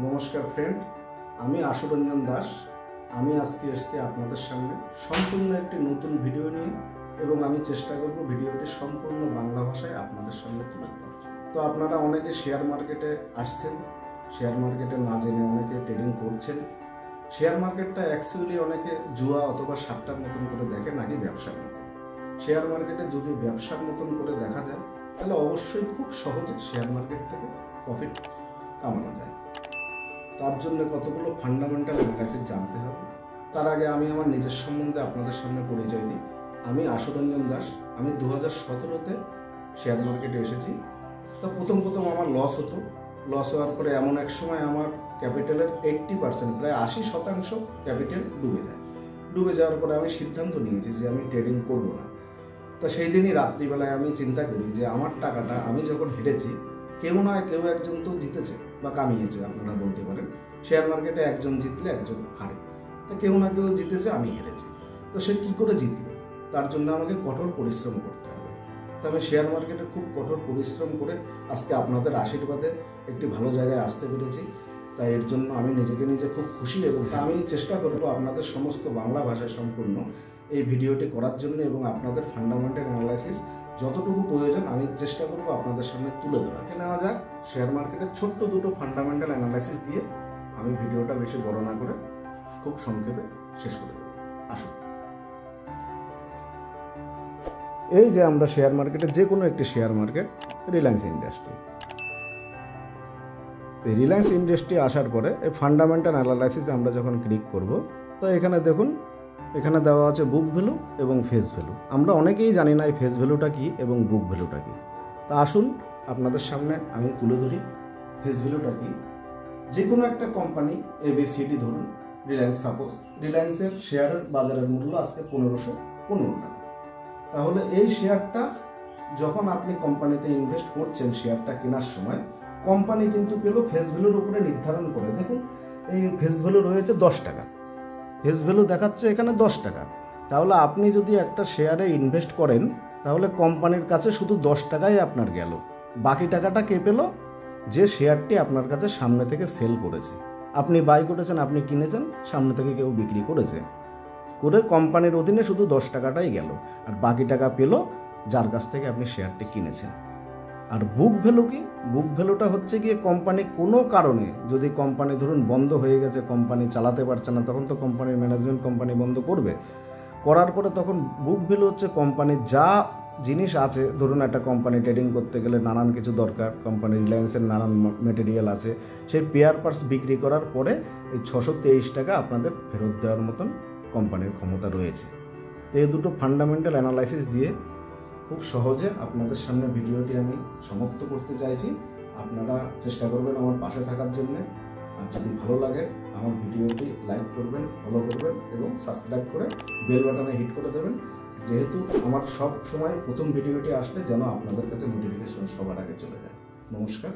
নমস্কার ফ্রেন্ড, আমি আশুরঞ্জন দাস। আমি আজকে এসেছি আপনাদের সামনে সম্পূর্ণ একটি নতুন ভিডিও নিয়ে এবং আমি চেষ্টা করব ভিডিওটি সম্পূর্ণ বাংলা ভাষায় আপনাদের সামনে তুলে ধরার। তো আপনারা অনেকে শেয়ার মার্কেটে আসছেন, শেয়ার মার্কেটে না জেনে অনেকে ট্রেডিং করছেন। শেয়ার মার্কেটটা অ্যাকচুয়ালি অনেকে জুয়া অথবা সাট্টার মতন করে দেখে, নাকি ব্যবসার মতন। শেয়ার মার্কেটে যদি ব্যবসার মতন করে দেখা যায় তাহলে অবশ্যই খুব সহজে শেয়ার মার্কেট থেকে প্রফিট কামানো যায়। তার জন্য কতগুলো ফান্ডামেন্টাল অ্যানালাইসিস জানতে হবে। তার আগে আমি আমার নিজের সম্বন্ধে আপনাদের সামনে পরিচয় দিই। আমি আশুরঞ্জন দাস। আমি 2017-তে শেয়ার মার্কেটে এসেছি। তো প্রথম আমার লস হতো। লস হওয়ার পরে এমন এক সময় আমার ক্যাপিটালের 80%, প্রায় 80% ক্যাপিটাল ডুবে যায়। ডুবে যাওয়ার পরে আমি সিদ্ধান্ত নিয়েছি যে আমি ট্রেডিং করব না। তো সেই দিনই রাত্রিবেলায় আমি চিন্তা করি যে আমার টাকাটা আমি যখন হেরেছি, কেউ নয় কেউ একজন তো জিতেছে বা কামিয়েছে, আপনারা বলতে পারেন। শেয়ার মার্কেটে একজন জিতলে একজন হারে, তো কেউ না কেউ জিতেছে, আমি হেরেছি। তো সে কী করে জিতলো, তার জন্য আমাকে কঠোর পরিশ্রম করতে হবে। তো আমি শেয়ার মার্কেটে খুব কঠোর পরিশ্রম করে আজকে আপনাদের আশীর্বাদে একটি ভালো জায়গায় আসতে পেরেছি। তাই এর জন্য আমি নিজে খুব খুশি এবং আমি চেষ্টা করব আপনাদের সমস্ত বাংলা ভাষায় সম্পূর্ণ এই ভিডিওটি করার জন্য এবং আপনাদের ফান্ডামেন্টাল অ্যানালাইসিস যতটুকু প্রয়োজন আমি চেষ্টা করব আপনাদের সামনে তুলে ধরা। নেওয়া যাক শেয়ার মার্কেটের ছোট্ট দুটো ফান্ডামেন্টাল অ্যানালাইসিস দিয়ে আমি ভিডিওটা বেশি বড় না করে খুব সংক্ষেপে শেষ করে দেব। আসুন, এই যে আমরা শেয়ার মার্কেটে যে কোনো একটি শেয়ার মার্কেট, রিলায়েন্স ইন্ডাস্ট্রি। এই রিলায়েন্স ইন্ডাস্ট্রি আসার পরে এই ফান্ডামেন্টাল অ্যানালাইসিস আমরা যখন ক্লিক করব, তো এখানে দেখুন, এখানে দেওয়া আছে বুক ভ্যালু এবং ফেস ভ্যালু। আমরা অনেকেই জানি না এই ফেস ভ্যালুটা কী এবং বুক ভ্যালুটা কী। তা আসুন আপনাদের সামনে আমি তুলে ধরি ফেস ভ্যালুটা কী। যে কোনো একটা কোম্পানি ABCD ধরুন, রিলায়েন্স, সাপোজ রিলায়েন্সের শেয়ারের বাজারের মূল্য আজকে 1515 টাকা। তাহলে এই শেয়ারটা যখন আপনি কোম্পানিতে ইনভেস্ট করছেন, শেয়ারটা কেনার সময় কোম্পানি কিন্তু পেল ফেস ভ্যালুর উপরে নির্ধারণ করে। দেখুন এই ফেস ভ্যালু রয়েছে 10 টাকা, ফেস ভ্যালু দেখাচ্ছে এখানে 10 টাকা। তাহলে আপনি যদি একটা শেয়ারে ইনভেস্ট করেন তাহলে কোম্পানির কাছে শুধু 10 টাকাই আপনার গেল। বাকি টাকাটা কে পেল? যে শেয়ারটি আপনার কাছে সামনে থেকে সেল করেছে। আপনি বাই করেছেন, আপনি কিনেছেন, সামনে থেকে কেউ বিক্রি করেছে, করে কোম্পানির অধীনে শুধু 10 টাকাটাই গেল, আর বাকি টাকা পেল যার কাছ থেকে আপনি শেয়ারটি কিনেছেন। আর বুক ভ্যালু কি? বুক ভ্যালুটা হচ্ছে গিয়ে কোম্পানি কোনো কারণে, যদি কোম্পানি ধরুন বন্ধ হয়ে গেছে, কোম্পানি চালাতে পারছে না, তখন তো কোম্পানির ম্যানেজমেন্ট কোম্পানি বন্ধ করবে। করার পরে তখন বুক ভ্যালু হচ্ছে কোম্পানির যা জিনিস আছে। ধরুন একটা কোম্পানি ট্রেডিং করতে গেলে নানান কিছু দরকার, কোম্পানি রিলায়েন্সের নানান মেটেরিয়াল আছে, সেই পেয়ার পার্টস বিক্রি করার পরে এই 623 টাকা আপনাদের ফেরত দেওয়ার মতন কোম্পানির ক্ষমতা রয়েছে। তো এই দুটো ফান্ডামেন্টাল অ্যানালাইসিস দিয়ে খুব সহজে আপনাদের সামনে ভিডিওটি আমি সমাপ্ত করতে চাইছি। আপনারা চেষ্টা করবেন আমার পাশে থাকার জন্য। আর যদি ভালো লাগে আমার ভিডিওটি লাইক করবেন, ফলো করবেন এবং সাবস্ক্রাইব করে বেল বাটনে হিট করে দেবেন, যেহেতু আমার সব সময় প্রথম ভিডিওটি আসলে যেন আপনাদের কাছে নোটিফিকেশন সবার আগে চলে যায়। নমস্কার।